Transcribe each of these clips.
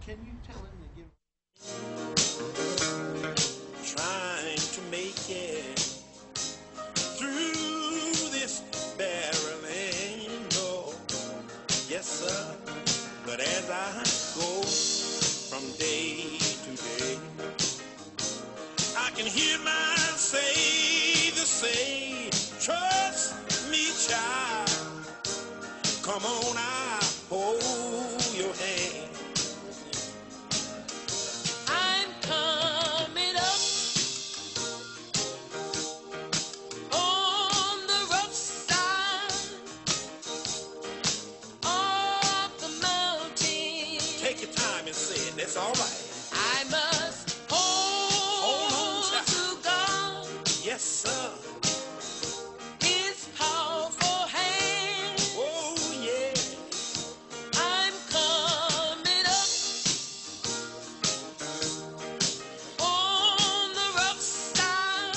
Can you tell him to give? Trying to make it through this barreling, no, yes sir. But as I go from day to day, I can hear my Savior say, trust me, child. Come on, I hold your hand. I'm coming up on the rough side of the mountain. Take your time and say it. That's all right. I must Hold on, hold child. to God, Yes, sir. His powerful hand. Oh, yeah. I'm coming up on the rough side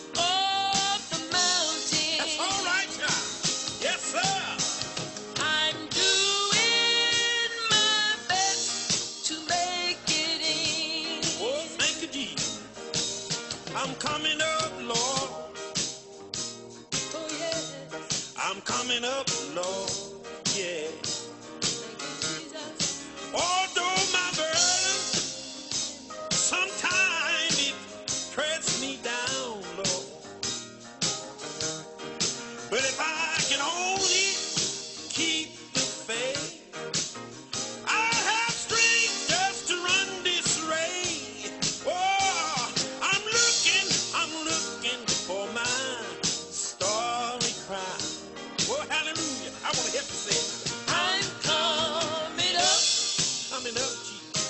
of the mountain. That's all right, child. Yes, sir. I'm doing my best to make it in. Oh, thank you, Jesus. I'm coming up, Lord. Oh yes, I'm coming up, Lord. Yeah. thank you, Jesus. Although my burden, sometimes it press me down, Lord. But if I can only keep the faith, I'll have strength just to run this race. Oh, I'm looking for my starry crown. Oh, hallelujah. I want to help you say it. I'm coming up Coming up, Jesus.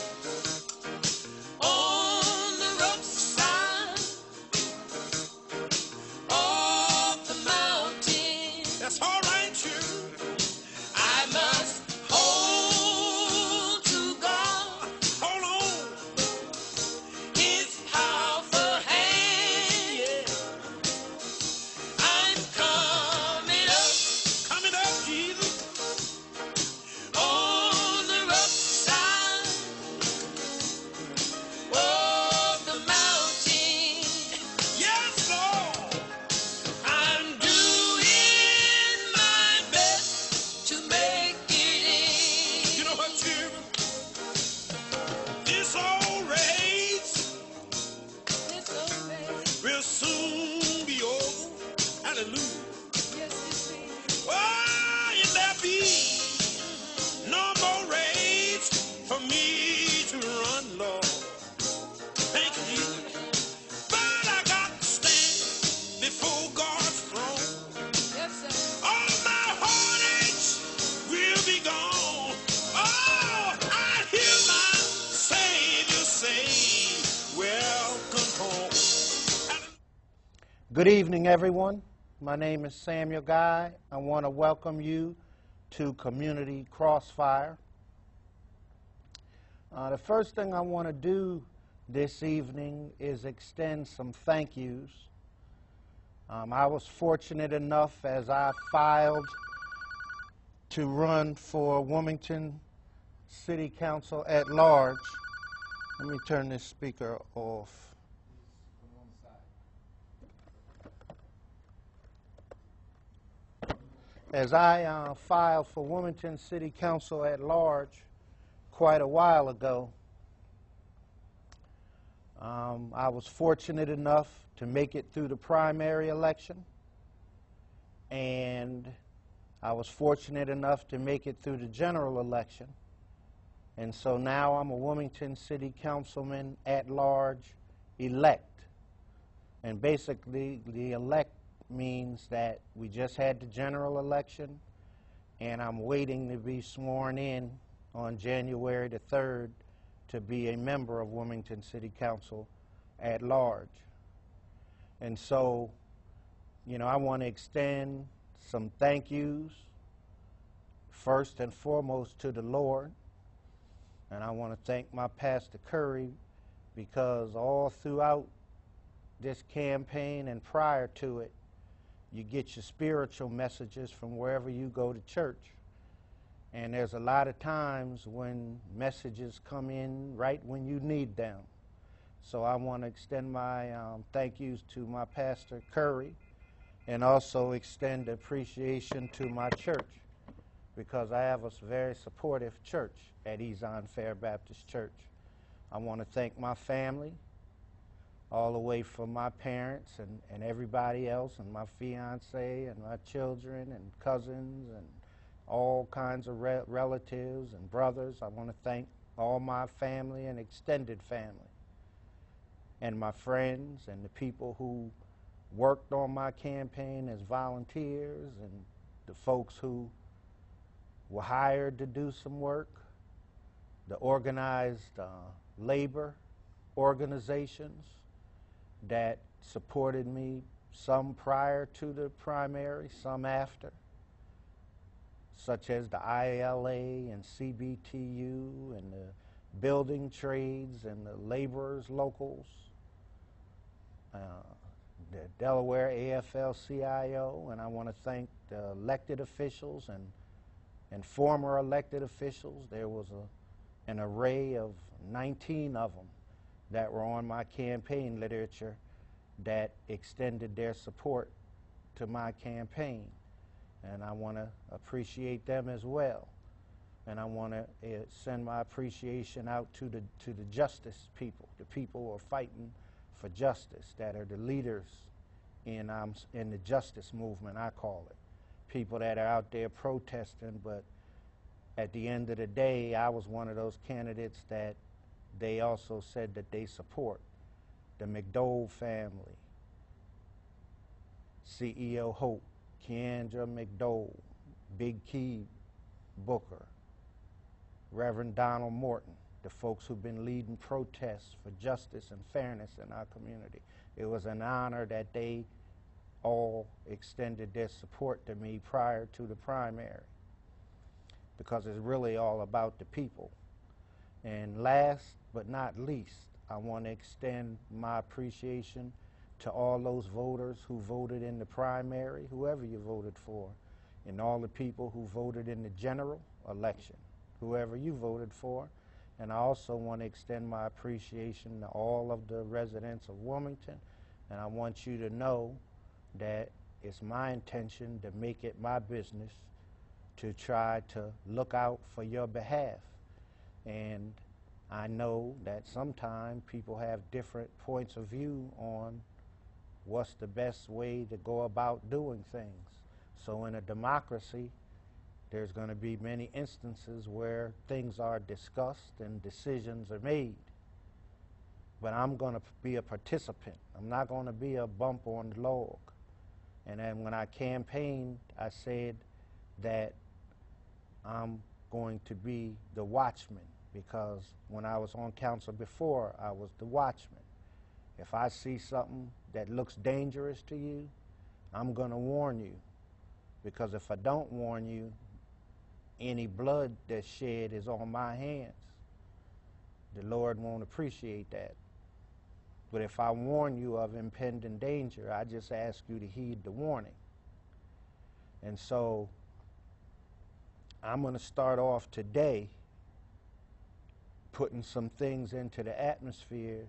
on the rough side of the mountain. That's all right, you. I must hold to God, Hold on. His powerful hand. Yeah. I'm coming up Coming up, Jesus. on the rough side of the mountain. Yes, Lord. I'm doing my best to make it You in. know what, children? This old race It's okay. will soon be over. Hallelujah. Yes, it will. Oh, and there'll be no more race for me to run, Lord. Thank you, Jesus. But I got to stand before God's throne. Yes, sir. All my heartaches will be gone. Oh, I hear my Savior say, welcome home. Good evening, everyone. My name is Samuel Guy. I want to welcome you to Community Crossfire. The first thing I want to do this evening is extend some thank yous. I was fortunate enough as I filed to run for Wilmington City Council at large. Let me turn this speaker off. As I filed for Wilmington City Council at large quite a while ago, I was fortunate enough to make it through the primary election, and I was fortunate enough to make it through the general election. And so now I'm a Wilmington City Councilman at large elect. And basically, the elect means that we just had the general election, and I'm waiting to be sworn in on January the 3rd to be a member of Wilmington City Council at large. And so, you know, I want to extend some thank yous, first and foremost to the Lord. And I want to thank my Pastor Curry, because all throughout this campaign and prior to it, you get your spiritual messages from wherever you go to church. And there's a lot of times when messages come in right when you need them. So I want to extend my thank yous to my pastor, Curry, and also extend appreciation to my church, because I have a very supportive church at Ezon Fair Baptist Church. I want to thank my family, all the way from my parents and everybody else, and my fiance and my children and cousins and all kinds of relatives and brothers. I want to thank all my family and extended family, and my friends and the people who worked on my campaign as volunteers, and the folks who were hired to do some work, the organized labor organizations that supported me, some prior to the primary, some after, such as the ILA and CBTU and the building trades and the laborers locals, the Delaware AFL-CIO, and I want to thank the elected officials and former elected officials. There was an array of 19 of them that were on my campaign literature that extended their support to my campaign. And I want to appreciate them as well. And I want to send my appreciation out to the justice people, the people who are fighting for justice, that are the leaders in the justice movement, I call it. People that are out there protesting, but at the end of the day, I was one of those candidates that they also said that they support. The McDole family, CEO Hope, Keandra McDole, Big Key Booker, Reverend Donald Morton, the folks who've been leading protests for justice and fairness in our community. It was an honor that they all extended their support to me prior to the primary, because it's really all about the people. And last but not least, I want to extend my appreciation to all those voters who voted in the primary, whoever you voted for, and all the people who voted in the general election, whoever you voted for. And I also want to extend my appreciation to all of the residents of Wilmington, and I want you to know that it's my intention to make it my business to try to look out for your behalf. And I know that sometimes people have different points of view on what's the best way to go about doing things. So in a democracy, there's going to be many instances where things are discussed and decisions are made. But I'm going to be a participant. I'm not going to be a bump on the log. And then when I campaigned, I said that I'm going to be the watchman, because when I was on council before, I was the watchman. If I see something that looks dangerous to you, I'm going to warn you, because if I don't warn you, any blood that's shed is on my hands. The Lord won't appreciate that. But if I warn you of impending danger, I just ask you to heed the warning. And so I'm going to start off today putting some things into the atmosphere,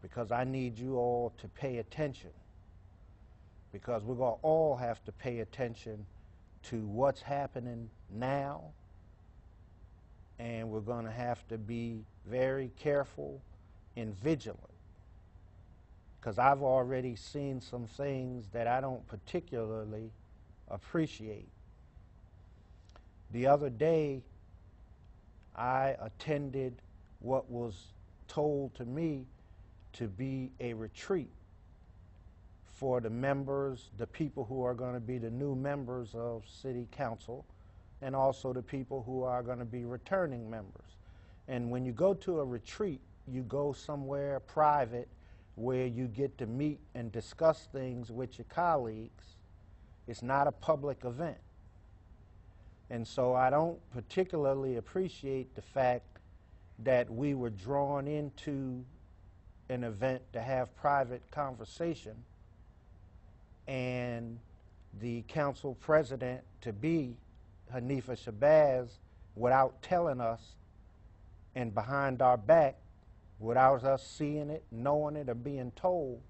because I need you all to pay attention, because we're going to all have to pay attention to what's happening now, and we're going to have to be very careful and vigilant, because I've already seen some things that I don't particularly appreciate. The other day, I attended what was told to me to be a retreat for the members, the people who are going to be the new members of City Council, and also the people who are going to be returning members. And when you go to a retreat, you go somewhere private where you get to meet and discuss things with your colleagues. It's not a public event. And so I don't particularly appreciate the fact that we were drawn into an event to have private conversation, and the council president to be Hanifa Shabazz, without telling us and behind our back, without us seeing it, knowing it, or being told,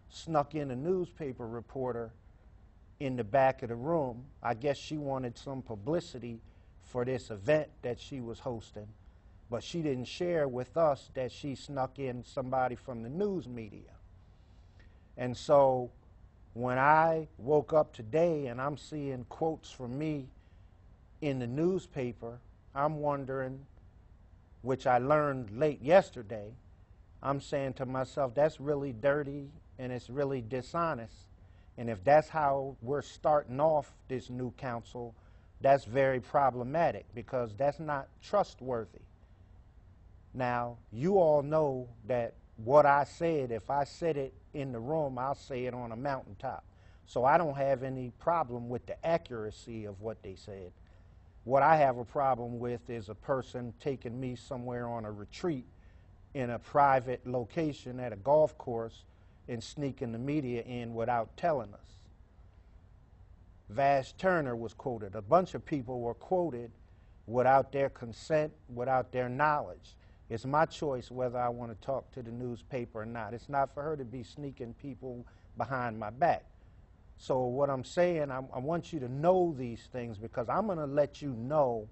snuck in a newspaper reporter in the back of the room. I guess she wanted some publicity for this event that she was hosting, but she didn't share with us that she snuck in somebody from the news media. And so when I woke up today and I'm seeing quotes from me in the newspaper, I'm wondering, which I learned late yesterday, I'm saying to myself, that's really dirty and it's really dishonest. And if that's how we're starting off this new council, that's very problematic because that's not trustworthy. Now, you all know that what I said, if I said it in the room, I'll say it on a mountaintop. So I don't have any problem with the accuracy of what they said. What I have a problem with is a person taking me somewhere on a retreat in a private location at a golf course and sneaking the media in without telling us. Vash Turner was quoted. A bunch of people were quoted without their consent, without their knowledge. It's my choice whether I want to talk to the newspaper or not. It's not for her to be sneaking people behind my back. So what I'm saying, I want you to know these things because I'm going to let you know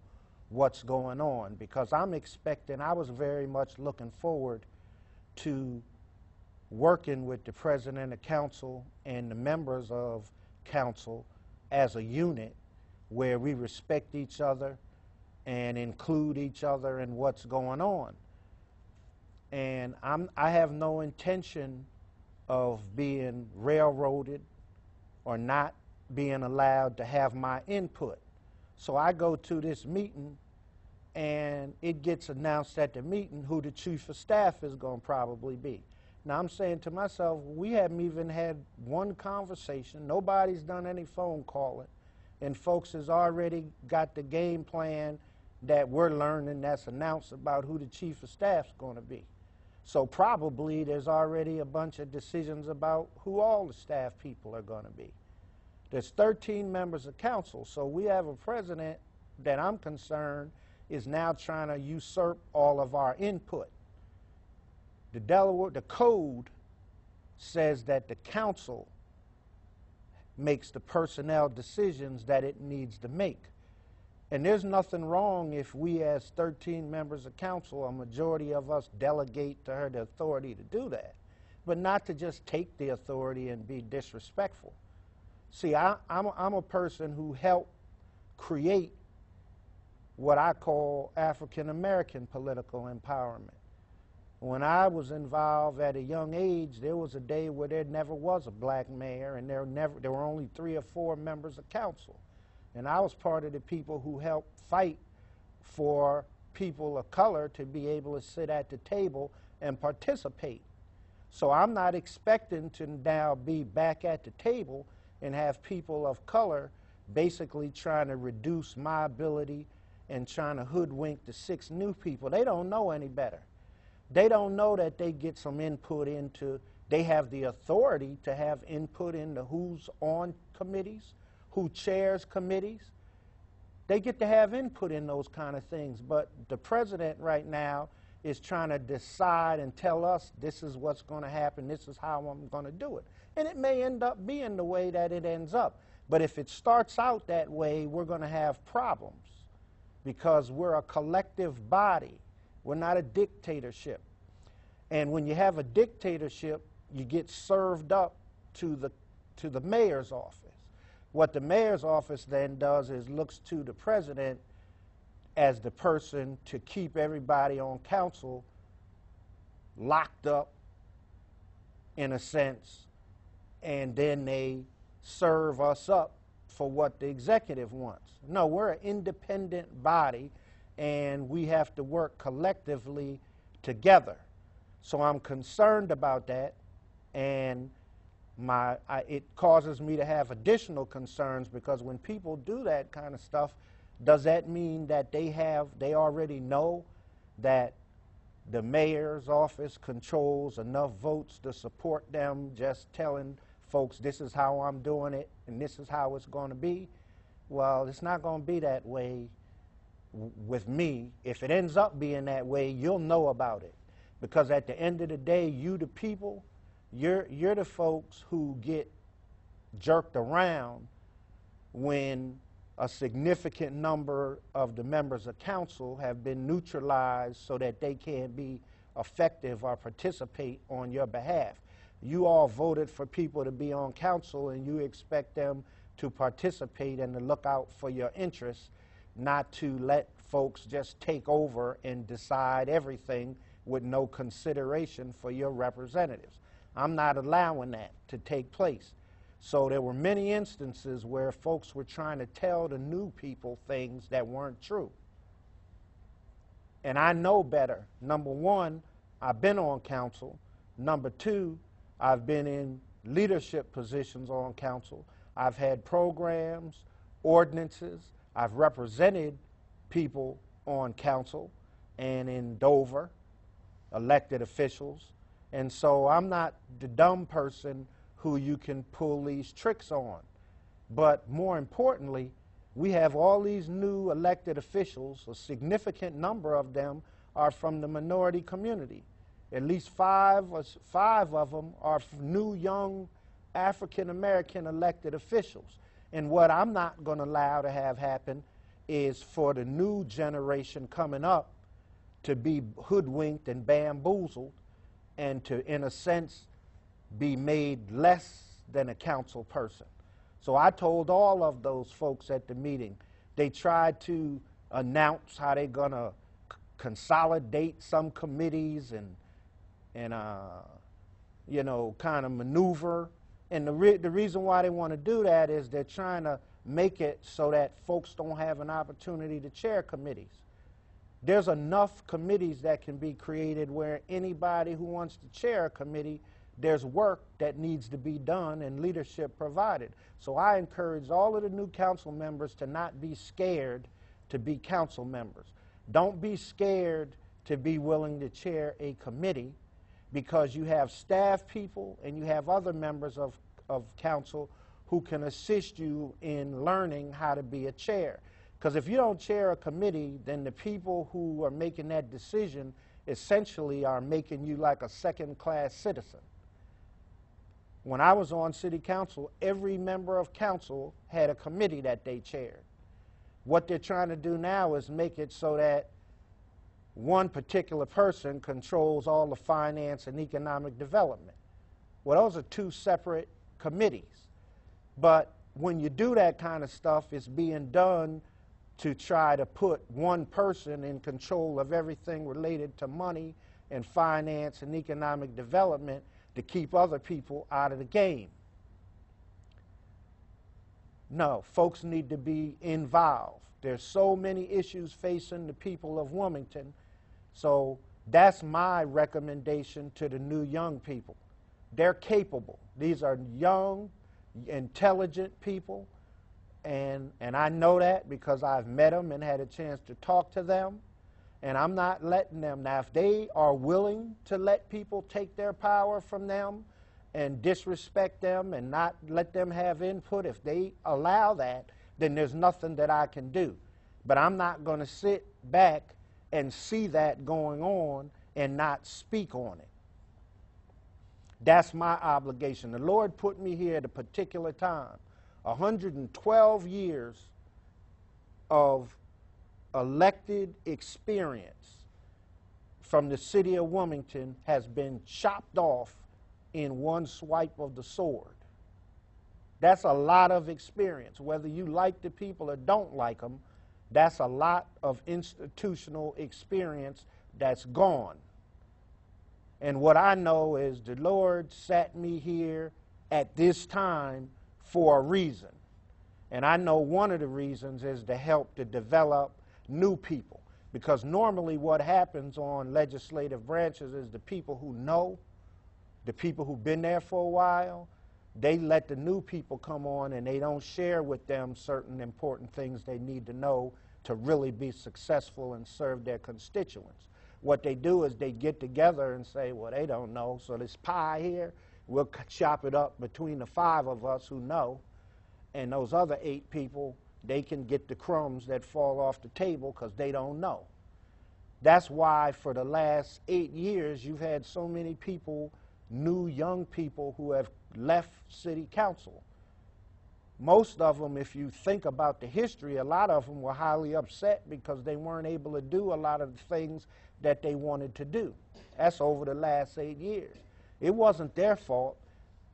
what's going on because I'm expecting, I was very much looking forward to working with the president of council and the members of council as a unit where we respect each other and include each other in what's going on. And I have no intention of being railroaded or not being allowed to have my input. So I go to this meeting and it gets announced at the meeting who the chief of staff is going to probably be. Now I'm saying to myself, we haven't even had one conversation, nobody's done any phone calling, and folks has already got the game plan that we're learning that's announced about who the chief of staff's going to be. So probably there's already a bunch of decisions about who all the staff people are going to be. There's 13 members of council, so we have a president that I'm concerned is now trying to usurp all of our input. The code says that the council makes the personnel decisions that it needs to make. And there's nothing wrong if we as 13 members of council, a majority of us delegate to her the authority to do that, but not to just take the authority and be disrespectful. See, I'm a person who helped create what I call African American political empowerment. When I was involved at a young age, there was a day where there never was a black mayor and there were only 3 or 4 members of council. And I was part of the people who helped fight for people of color to be able to sit at the table and participate. So I'm not expecting to now be back at the table and have people of color basically trying to reduce my ability and trying to hoodwink the 6 new people. They don't know any better. They don't know that they get some input into, they have the authority to have input into who's on committees, who chairs committees. They get to have input in those kind of things. But the president right now is trying to decide and tell us this is what's going to happen, this is how I'm going to do it. And it may end up being the way that it ends up. But if it starts out that way, we're going to have problems because we're a collective body. We're not a dictatorship. And when you have a dictatorship, you get served up to the mayor's office. What the mayor's office then does is looks to the president as the person to keep everybody on council locked up, in a sense, and then they serve us up for what the executive wants. No, we're an independent body, and we have to work collectively together. So I'm concerned about that, and it causes me to have additional concerns because when people do that kind of stuff, does that mean that they already know that the mayor's office controls enough votes to support them just telling folks this is how I'm doing it and this is how it's going to be? Well, it's not going to be that way with me. If it ends up being that way, you'll know about it. Because at the end of the day, you the people, you're the folks who get jerked around when a significant number of the members of council have been neutralized so that they can't be effective or participate on your behalf. You all voted for people to be on council, and you expect them to participate and to look out for your interests, not to let folks just take over and decide everything with no consideration for your representatives. I'm not allowing that to take place. So there were many instances where folks were trying to tell the new people things that weren't true. And I know better. Number one, I've been on council. Number two, I've been in leadership positions on council. I've had programs, ordinances. I've represented people on council and in Dover, elected officials. And so I'm not the dumb person who you can pull these tricks on. But more importantly, we have all these new elected officials. A significant number of them are from the minority community. At least five of them are new, young African-American elected officials. And what I'm not going to allow to have happen is for the new generation coming up to be hoodwinked and bamboozled and to, in a sense, be made less than a council person. So I told all of those folks at the meeting, they tried to announce how they're going to consolidate some committees and you know, kind of maneuver. And the reason why they want to do that is they're trying to make it so that folks don't have an opportunity to chair committees. There's enough committees that can be created where anybody who wants to chair a committee, there's work that needs to be done and leadership provided. So I encourage all of the new council members to not be scared to be council members. Don't be scared to be willing to chair a committee, because you have staff people and you have other members of council who can assist you in learning how to be a chair. Because if you don't chair a committee, then the people who are making that decision essentially are making you like a second-class citizen. When I was on city council, every member of council had a committee that they chaired. What they're trying to do now is make it so that one particular person controls all the finance and economic development. Well, those are two separate committees. But when you do that kind of stuff, it's being done to try to put one person in control of everything related to money and finance and economic development to keep other people out of the game. No, folks need to be involved. There's so many issues facing the people of Wilmington. So that's my recommendation to the new young people. They're capable. These are young, intelligent people, and I know that because I've met them and had a chance to talk to them, and I'm not letting them. Now, if they are willing to let people take their power from them and disrespect them and not let them have input, if they allow that, then there's nothing that I can do. But I'm not going to sit back and see that going on and not speak on it. That's my obligation. The Lord put me here at a particular time. 112 years of elected experience from the city of Wilmington has been chopped off in one swipe of the sword. That's a lot of experience. Whether you like the people or don't like them, that's a lot of institutional experience that's gone. And what I know is the Lord sat me here at this time for a reason. And I know one of the reasons is to help to develop new people. Because normally what happens on legislative branches is the people who know, the people who've been there for a while, they let the new people come on and they don't share with them certain important things they need to know to really be successful and serve their constituents. What they do is they get together and say, well, they don't know, so this pie here, we'll chop it up between the 5 of us who know, and those other 8 people, they can get the crumbs that fall off the table because they don't know. That's why for the last 8 years you've had so many people, new young people, who have left city council. Most of them, if you think about the history, a lot of them were highly upset because they weren't able to do a lot of the things that they wanted to do. That's over the last 8 years. It wasn't their fault.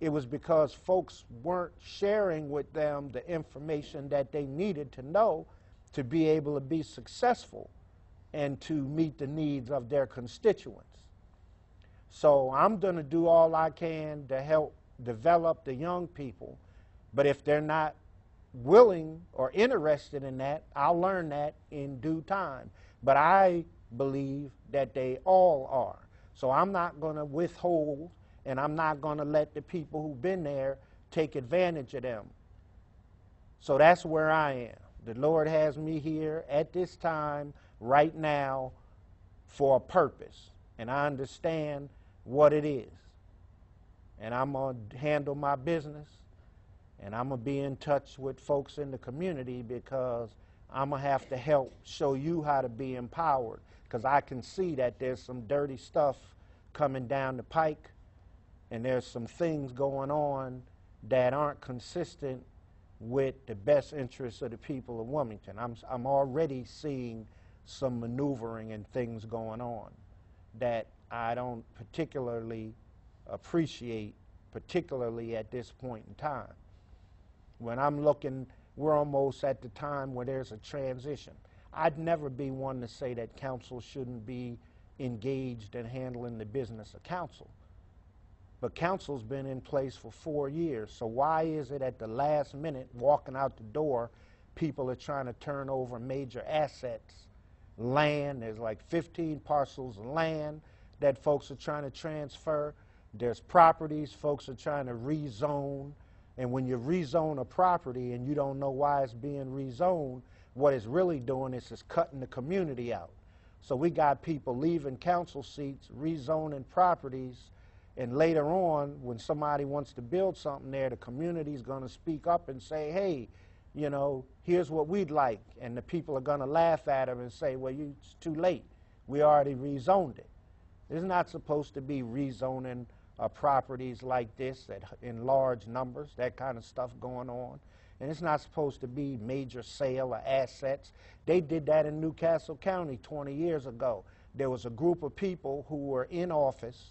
It was because folks weren't sharing with them the information that they needed to know to be able to be successful and to meet the needs of their constituents. So I'm going to do all I can to help develop the young people. But if they're not willing or interested in that, I'll learn that in due time. But I believe that they all are. So I'm not going to withhold, and I'm not going to let the people who've been there take advantage of them. So that's where I am. The Lord has me here at this time, right now, for a purpose. And I understand what it is. And I'm going to handle my business. And I'm going to be in touch with folks in the community because I'm going to have to help show you how to be empowered, because I can see that there's some dirty stuff coming down the pike and there's some things going on that aren't consistent with the best interests of the people of Wilmington. I'm already seeing some maneuvering and things going on that I don't particularly appreciate, particularly at this point in time. When I'm looking, we're almost at the time where there's a transition. I'd never be one to say that council shouldn't be engaged in handling the business of council. But council's been in place for 4 years, so why is it at the last minute, walking out the door, people are trying to turn over major assets, land? There's like 15 parcels of land that folks are trying to transfer. There's properties folks are trying to rezone. And when you rezone a property and you don't know why it's being rezoned, what it's really doing is it's cutting the community out. So we got people leaving council seats, rezoning properties, and later on, when somebody wants to build something there, the community's going to speak up and say, hey, you know, here's what we'd like. And the people are going to laugh at them and say, well, it's too late. We already rezoned it. It's not supposed to be rezoning properties like this in large numbers, that kind of stuff going on. And it's not supposed to be major sale of assets. They did that in Newcastle County 20 years ago. There was a group of people who were in office,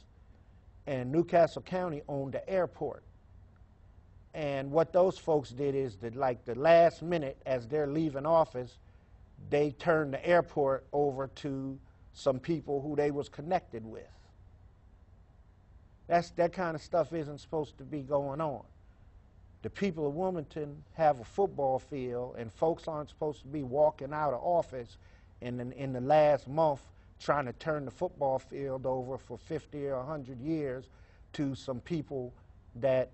and Newcastle County owned the airport. And what those folks did is that, like, the last minute, as they're leaving office, they turned the airport over to some people who they was connected with. That kind of stuff isn't supposed to be going on. The people of Wilmington have a football field, and folks aren't supposed to be walking out of office in the last month trying to turn the football field over for 50 or 100 years to some people that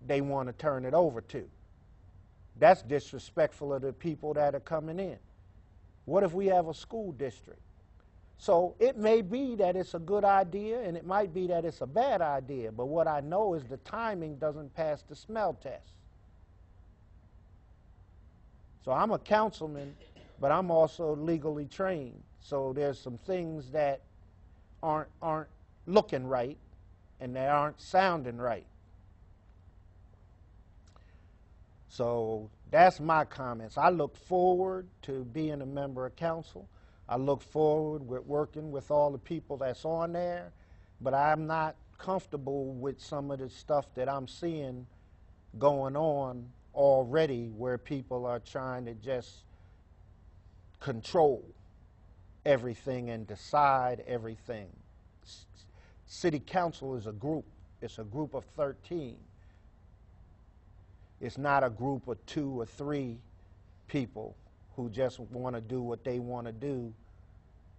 they want to turn it over to. That's disrespectful of the people that are coming in. What if we have a school district? So it may be that it's a good idea, and it might be that it's a bad idea, but what I know is the timing doesn't pass the smell test. So I'm a councilman, but I'm also legally trained. So there's some things that aren't looking right, and they aren't sounding right. So that's my comments. I look forward to being a member of council. I look forward with working with all the people that's on there, but I'm not comfortable with some of the stuff that I'm seeing going on already, where people are trying to just control everything and decide everything. City council is a group. It's a group of 13. It's not a group of 2 or 3 people who just want to do what they want to do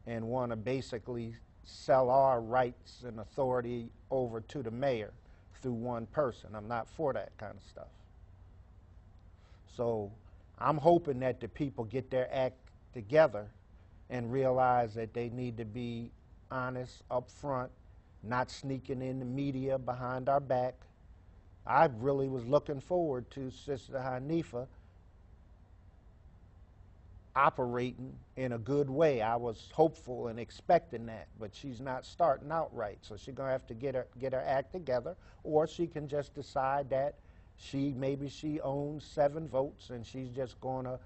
and want to basically sell our rights and authority over to the mayor through one person. I'm not for that kind of stuff. So I'm hoping that the people get their act together and realize that they need to be honest up front, not sneaking in the media behind our back. I really was looking forward to Sister Hanifa operating in a good way. I was hopeful and expecting that, but she's not starting out right. So she's gonna have to get her act together, or she can just decide that maybe she owns 7 votes and she's just gonna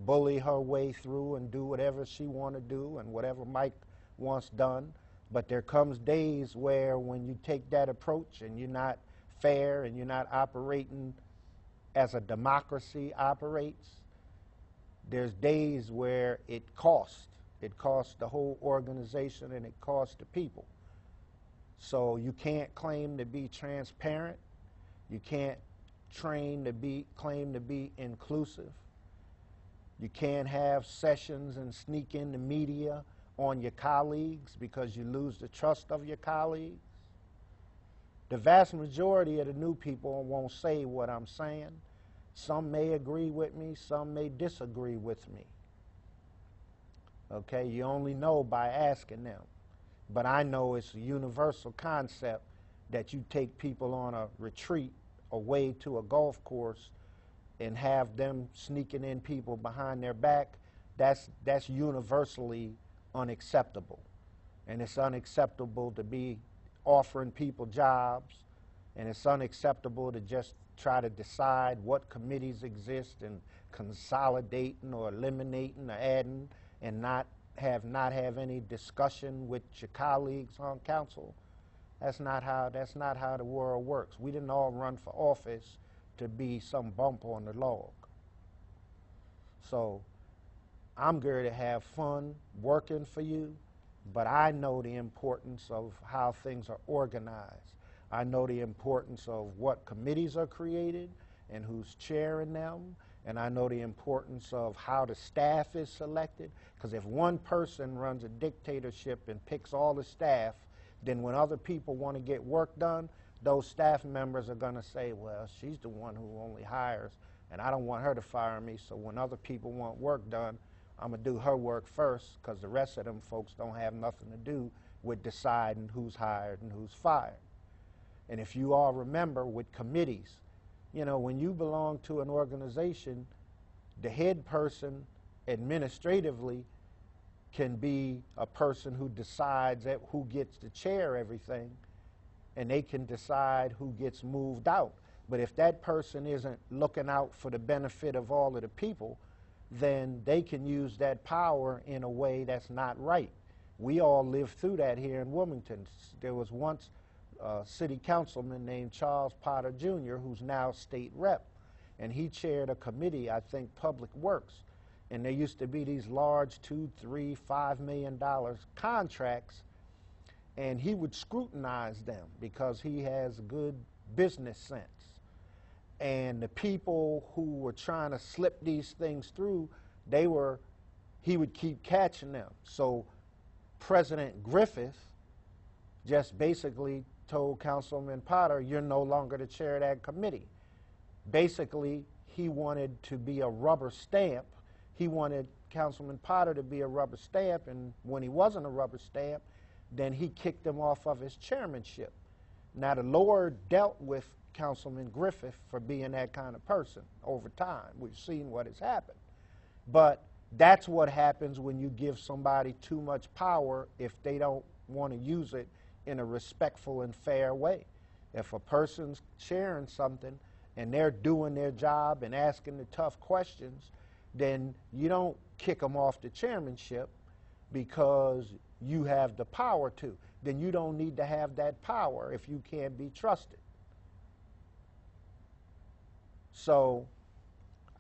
bully her way through and do whatever she want to do and whatever Mike wants done. But there comes days where when you take that approach and you're not fair and you're not operating as a democracy operates, there's days where it costs. It costs the whole organization and it costs the people. So you can't claim to be transparent. You can't claim to be inclusive. You can't have sessions and sneak in the media on your colleagues because you lose the trust of your colleagues. The vast majority of the new people won't say what I'm saying. Some may agree with me, some may disagree with me. Okay, you only know by asking them. But I know it's a universal concept that you take people on a retreat away to a golf course and have them sneaking in people behind their back. That's universally unacceptable. And it's unacceptable to be offering people jobs, and it's unacceptable to just try to decide what committees exist and consolidating or eliminating or adding and not have any discussion with your colleagues on council. That's not how the world works. We didn't all run for office to be some bump on the log. So I'm going to have fun working for you, but I know the importance of how things are organized. I know the importance of what committees are created and who's chairing them, and I know the importance of how the staff is selected, because if one person runs a dictatorship and picks all the staff, then when other people want to get work done, those staff members are going to say, well, she's the one who only hires, and I don't want her to fire me, so when other people want work done, I'm going to do her work first, because the rest of them folks don't have nothing to do with deciding who's hired and who's fired. And if you all remember with committees, you know, when you belong to an organization, the head person administratively can be a person who decides who gets to chair everything, and they can decide who gets moved out. But if that person isn't looking out for the benefit of all of the people, then they can use that power in a way that's not right. We all lived through that here in Wilmington. There was once a city councilman named Charles Potter Jr., who's now state rep, and he chaired a committee, I think, Public Works. And there used to be these large $2, $3, $5 million contracts, and he would scrutinize them because he has good business sense. And the people who were trying to slip these things through, he would keep catching them. So President Griffith just basically told Councilman Potter, you're no longer the chair of that committee. Basically, he wanted to be a rubber stamp. He wanted Councilman Potter to be a rubber stamp, and when he wasn't a rubber stamp, then he kicked him off of his chairmanship. Now, the Lord dealt with Councilman Griffith for being that kind of person over time. We've seen what has happened. But that's what happens when you give somebody too much power if they don't want to use it in a respectful and fair way. If a person's chairing something and they're doing their job and asking the tough questions, then you don't kick them off the chairmanship because you have the power to. Then you don't need to have that power if you can't be trusted. So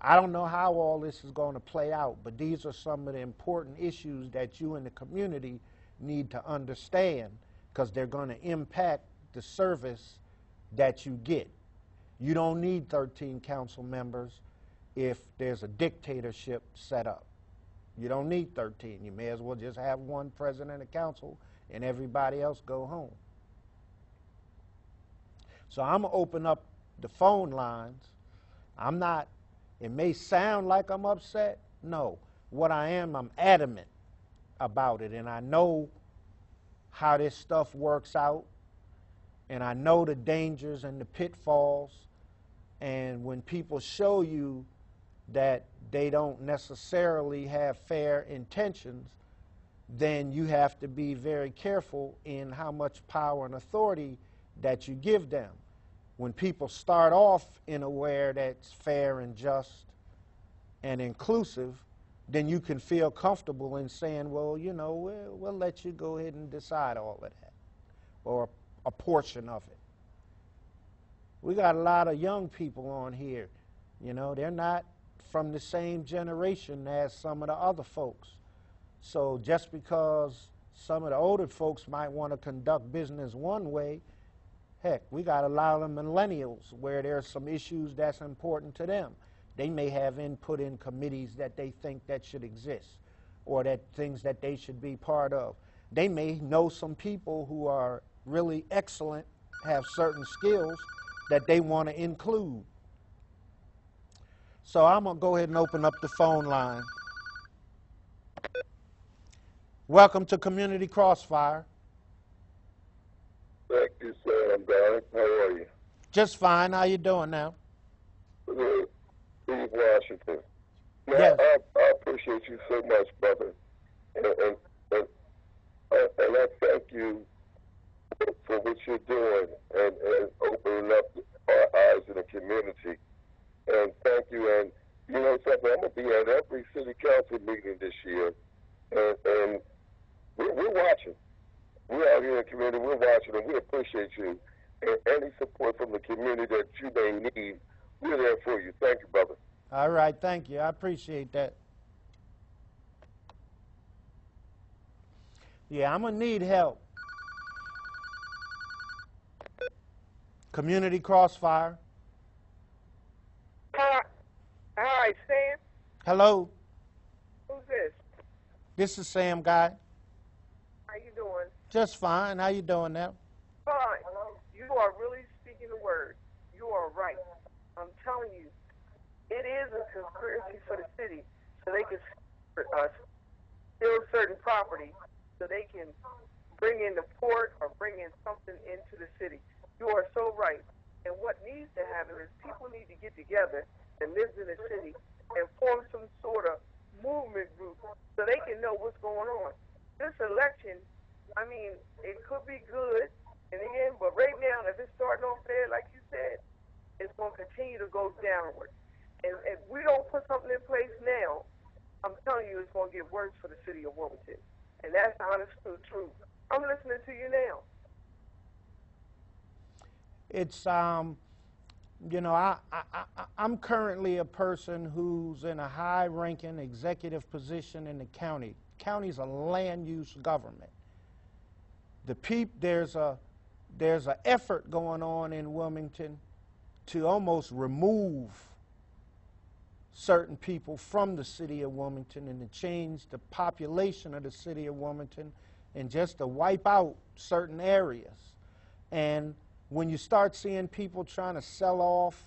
I don't know how all this is going to play out, but these are some of the important issues that you in the community need to understand, because they're going to impact the service that you get. You don't need 13 council members if there's a dictatorship set up. You don't need 13. You may as well just have one president of council and everybody else go home. So I'm going to open up the phone lines. It may sound like I'm upset. No. What I am, I'm adamant about it, and I know how this stuff works out, and I know the dangers and the pitfalls, and when people show you that they don't necessarily have fair intentions, then you have to be very careful in how much power and authority that you give them. When people start off in a way that's fair and just and inclusive, then you can feel comfortable in saying, well, you know, we'll let you go ahead and decide all of that, or a portion of it. We got a lot of young people on here. You know, they're not from the same generation as some of the other folks. So just because some of the older folks might want to conduct business one way, heck, we got a lot of millennials where there's some issues that's important to them. They may have input in committees that they think that should exist, or that things that they should be part of. They may know some people who are really excellent, have certain skills that they want to include. So I'm going to go ahead and open up the phone line. Welcome to Community Crossfire. Thank you, Sam. Darling. How are you? Just fine. How you doing now? Good. Steve Washington. Now, Yes. I appreciate you so much, brother. And I thank you for what you're doing and opening up our eyes in the community. And thank you. And you know something, I'm going to be at every city council meeting this year. And we're watching. We're out here in the community, we're watching, and we appreciate you. And any support from the community that you may need, we're there for you. Thank you, brother. All right, thank you. I appreciate that. Yeah, I'm going to need help. Community Crossfire. Hi, Sam. Hello, Who's this? this is Sam Guy. How you doing? Just fine. How you doing now? Fine. You are really speaking the word. You are right. I'm telling you, it is a conspiracy for the city, so they can steal certain property, so they can bring in the port or bring in something into the city. You are so right. And what needs to happen is people need to get together and live in the city and form some sort of movement group so they can know what's going on. This election, I mean, it could be good in the end, but right now, if it's starting off there, like you said, it's going to continue to go downward. And if we don't put something in place now, I'm telling you, it's going to get worse for the city of Wilmington. And that's the honest truth. I'm listening to you now. It's, you know, I'm currently a person who's in a high-ranking executive position in the county. County's a land-use government. There's an effort going on in Wilmington to almost remove certain people from the city of Wilmington and to change the population of the city of Wilmington and just to wipe out certain areas. And when you start seeing people trying to sell off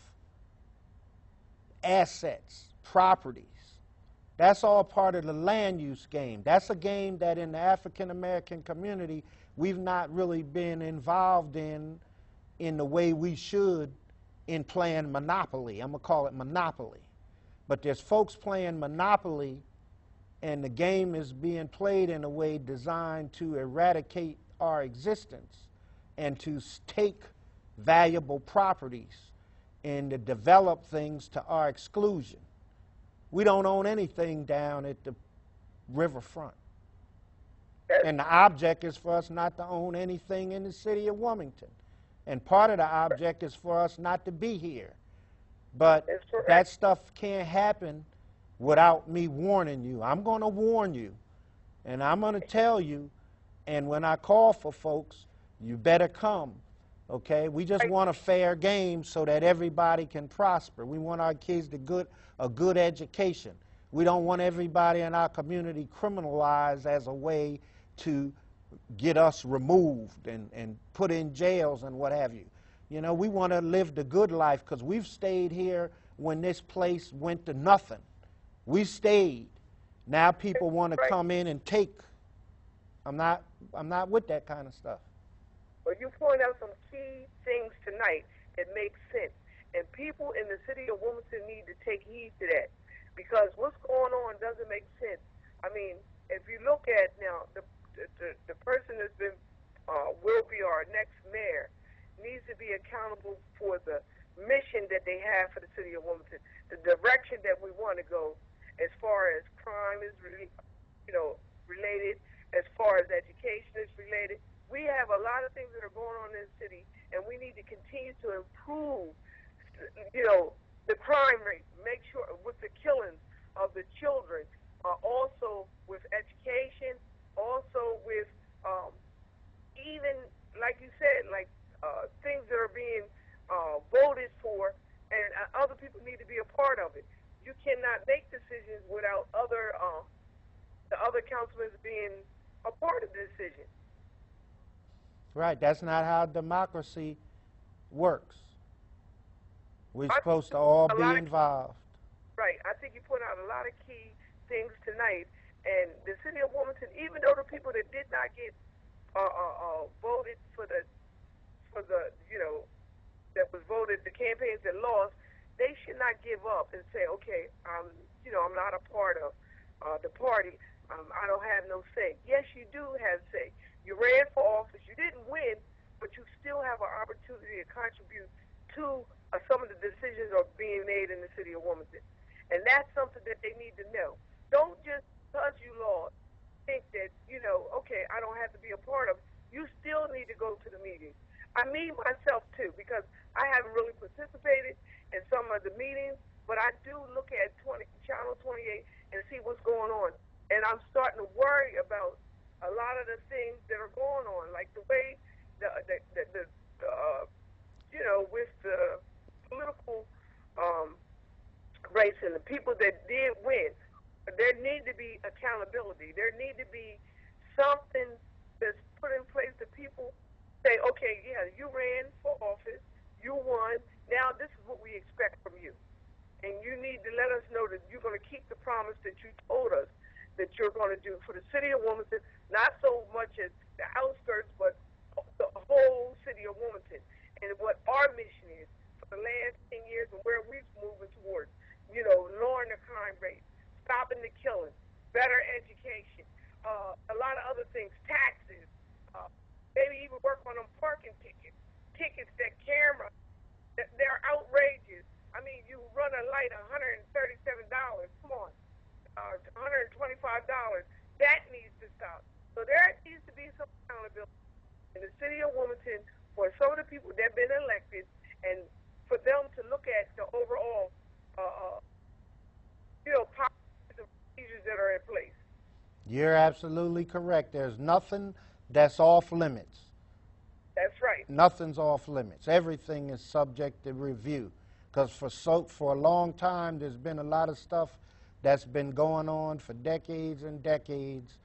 assets, properties, that's all part of the land use game. That's a game that in the African American community we've not really been involved in the way we should in playing Monopoly. I'm going to call it Monopoly. But there's folks playing Monopoly, and the game is being played in a way designed to eradicate our existence and to take valuable properties and to develop things to our exclusion. We don't own anything down at the riverfront. And the object is for us not to own anything in the city of Wilmington. And part of the object is for us not to be here. But that stuff can't happen without me warning you. I'm going to warn you, and I'm going to tell you, and when I call for folks, you better come, okay? We just want a fair game so that everybody can prosper. We want our kids to get a good education. We don't want everybody in our community criminalized as a way to get us removed and put in jails and what have you. You know, we want to live the good life because we've stayed here when this place went to nothing. We stayed. Now people want to come in and take. I'm not with that kind of stuff. Well, you point out some key things tonight that make sense. And people in the city of Wilmington need to take heed to that. because what's going on doesn't make sense. I mean, if you look at now, the person that's been will be our next mayor needs to be accountable for the mission that they have for the city of Wilmington, the direction that we want to go as far as crime is related, as far as education is related. We have a lot of things that are going on in the city, and we need to continue to improve, the crime rate, make sure with the killings of the children, also with education, also with even, like you said, like things that are being voted for, and other people need to be a part of it. You cannot make decisions without the other councilmen being a part of the decision. Right, that's not how democracy works. We're supposed to all be involved. Right, I think you put out a lot of key things tonight, and the city of Wilmington, even though the people that did not get voted for the that was voted, the campaigns that lost, they should not give up and say, okay, I'm not a part of the party. I don't have no say. Yes, you do have say. You ran for office. You didn't win, but you still have an opportunity to contribute to some of the decisions that are being made in the city of Wilmington. And that's something that they need to know. Don't just because you lost think that, okay, I don't have to be a part of it. You still need to go to the meetings. I mean myself, too, because I haven't really participated in some of the meetings, but I do look at Channel 28 and see what's going on. And I'm starting to worry about a lot of the things that are going on, like the way with the political race and the people that did win. There need to be accountability. There need to be something that's put in place that people say, okay, yeah, you ran for office, you won, now this is what we expect from you. And you need to let us know that you're going to keep the promise that you told us that you're going to do for the city of Wilmington, not so much as the outskirts, but the whole city of Wilmington, and what our mission is for the last 10 years and where we're moving towards, lowering the crime rate, stopping the killing, better education, a lot of other things, taxes, maybe even work on them parking tickets that camera, they're outrageous. I mean, you run a light $137, come on, $125, that needs to stop. So there needs to be some accountability in the city of Wilmington for some of the people that have been elected, and for them to look at the overall policies and procedures that are in place. You're absolutely correct. There's nothing that's off limits. That's right. Nothing's off limits. Everything is subject to review. Because for a long time, there's been a lot of stuff that's been going on for decades and decades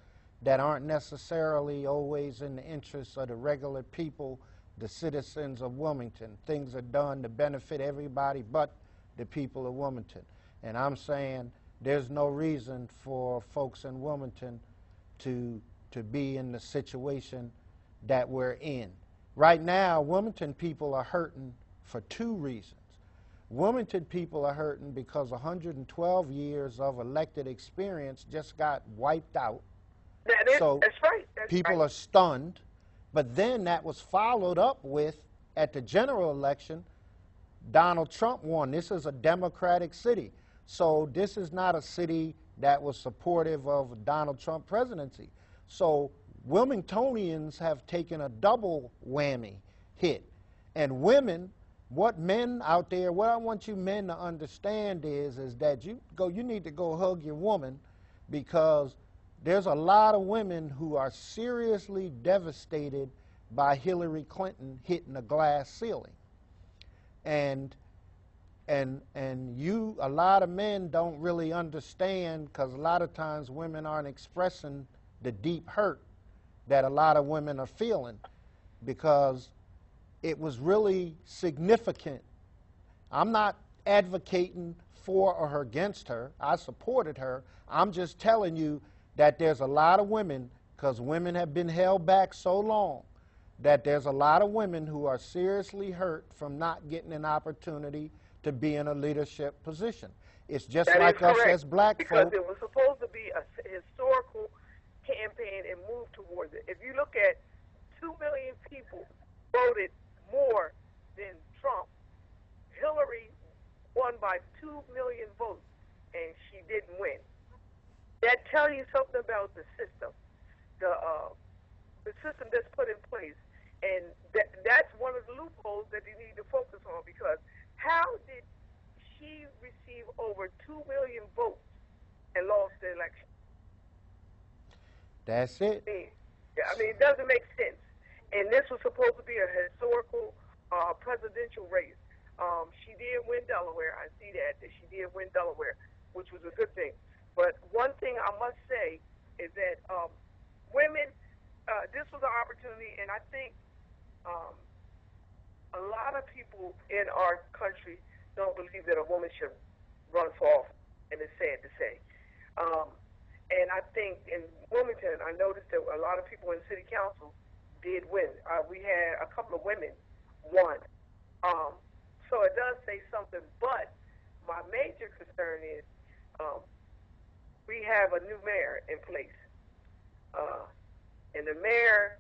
that aren't necessarily always in the interests of the regular people, the citizens of Wilmington. Things are done to benefit everybody but the people of Wilmington. And I'm saying there's no reason for folks in Wilmington to be in the situation that we're in. Right now, Wilmington people are hurting for two reasons. Wilmington people are hurting because 112 years of elected experience just got wiped out. That's right. People are stunned. But then that was followed up with, at the general election, Donald Trump won. This is a Democratic city. So this is not a city that was supportive of Donald Trump presidency. So Wilmingtonians have taken a double whammy hit. And women, what men out there, what I want you men to understand is that you need to go hug your woman, because there's a lot of women who are seriously devastated by Hillary Clinton hitting a glass ceiling. And a lot of men don't really understand, because a lot of times women aren't expressing the deep hurt that a lot of women are feeling, because it was really significant. I'm not advocating for or against her. I supported her. I'm just telling you that there's a lot of women, because women have been held back so long, that there's a lot of women who are seriously hurt from not getting an opportunity to be in a leadership position. It's just That like is us correct, as black because folk. it was supposed to be a historical campaign and move towards it. If you look at 2 million people voted more than Trump, Hillary won by 2 million votes, and she didn't win. That tells you something about the system, the system that's put in place, and that's one of the loopholes that you need to focus on. Because how did she receive over 2 million votes and lost the election? That's it. I mean, it doesn't make sense. And this was supposed to be a historical presidential race. She did win Delaware. I see that she did win Delaware, which was a good thing. But one thing I must say is that women, this was an opportunity, and I think a lot of people in our country don't believe that a woman should run for office, and it's sad to say. And I think in Wilmington, I noticed that a lot of people in city council did win. We had a couple of women won. So it does say something, but my major concern is we have a new mayor in place. And the mayor,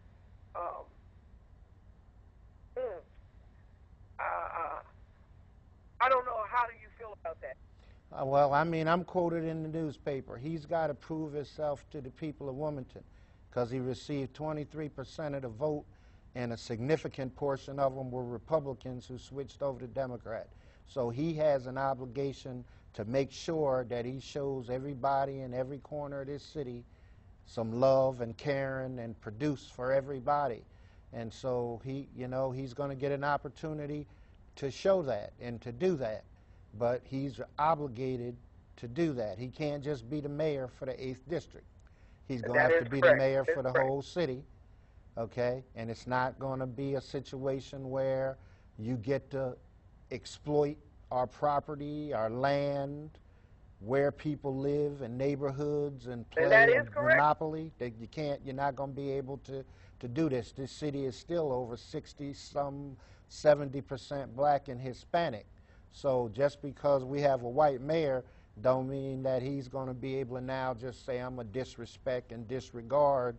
I don't know, how do you feel about that? Well, I mean, I'm quoted in the newspaper. He's got to prove himself to the people of Wilmington because he received 23% of the vote, and a significant portion of them were Republicans who switched over to Democrat. So he has an obligation to make sure that he shows everybody in every corner of this city some love and caring and produce for everybody. And so he, you know, he's going to get an opportunity to show that and to do that. But he's obligated to do that. He can't just be the mayor for the 8th district. He's going to have to be the mayor for the whole city, okay? And it's not going to be a situation where you get to exploit our property, our land, where people live and neighborhoods and play a monopoly. That you can't, you're not going to be able to do this. This city is still over 70% black and Hispanic. So just because we have a white mayor don't mean that he's going to be able to now just say I'm going to disrespect and disregard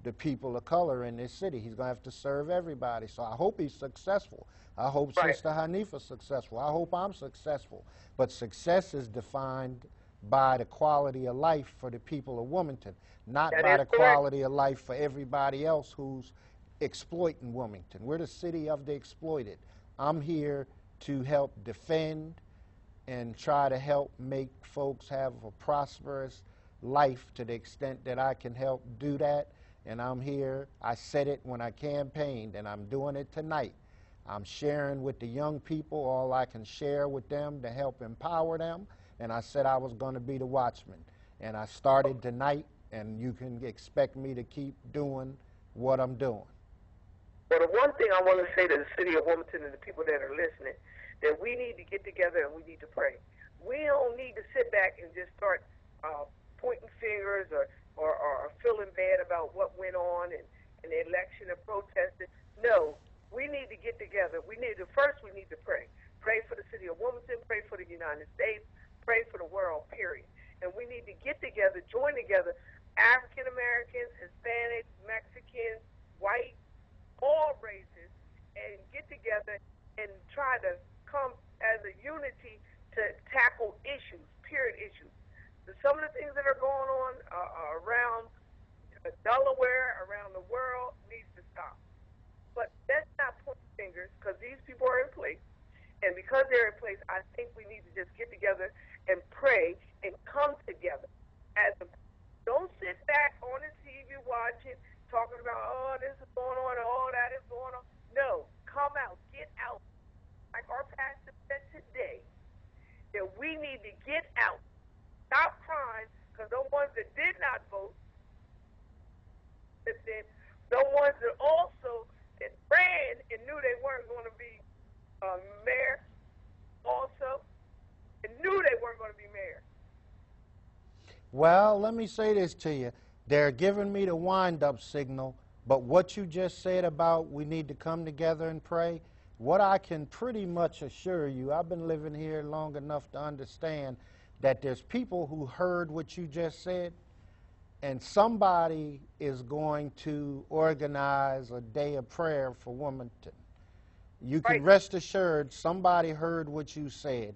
the people of color in this city. He's going to have to serve everybody. So I hope he's successful. I hope Sister Hanifa's successful. I hope I'm successful. But success is defined by the quality of life for the people of Wilmington, not by the quality of life for everybody else who's exploiting Wilmington. We're the city of the exploited. I'm here to help defend and try to help make folks have a prosperous life to the extent that I can help do that. And I'm here. I said it when I campaigned, and I'm doing it tonight. I'm sharing with the young people all I can share with them to help empower them. And I said I was going to be the watchman. And I started tonight, and you can expect me to keep doing what I'm doing. Well, the one thing I want to say to the city of Wilmington and the people that are listening, that we need to get together and we need to pray. We don't need to sit back and just start pointing fingers or feeling bad about what went on in the election and protesting. No, we need to get together. We need to pray. Pray for the city of Wilmington, pray for the United States, pray for the world, period. And we need to get together, join together, African Americans, Hispanics, Mexicans, white, all races, and get together and try to come as a unity to tackle issues, period issues. Some of the things that are going on around Delaware, around the world, needs to stop. But let's not point fingers, because these people are in place. And because they're in place, I think we need to just get together and pray and come together. Don't sit back on the TV watching, talking about, oh, this is going on, oh, that is going on. No, come out, get out. Like our pastor said today, that we need to get out. Stop crying, because the ones that did not vote, the ones that also that ran and knew they weren't going to be mayor, also, and knew they weren't going to be mayor. Well, let me say this to you. They're giving me the wind-up signal, but what you just said about we need to come together and pray, what I can pretty much assure you, I've been living here long enough to understand that there's people who heard what you just said, and somebody is going to organize a day of prayer for Wilmington. You can Right. rest assured somebody heard what you said,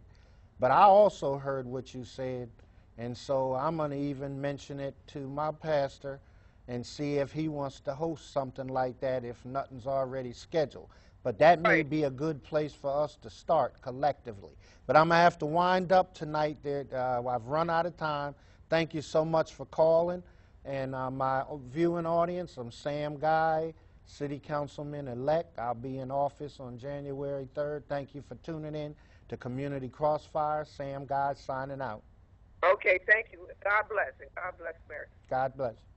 but I also heard what you said, and so I'm going to even mention it to my pastor and see if he wants to host something like that if nothing's already scheduled. But that may Right. be a good place for us to start collectively. But I'm going to have to wind up tonight. I've run out of time. Thank you so much for calling. And my viewing audience, I'm Sam Guy, City Councilman-elect. I'll be in office on January 3rd. Thank you for tuning in to Community Crossfire. Sam Guy signing out. Okay, thank you. God bless, and God bless America. God bless.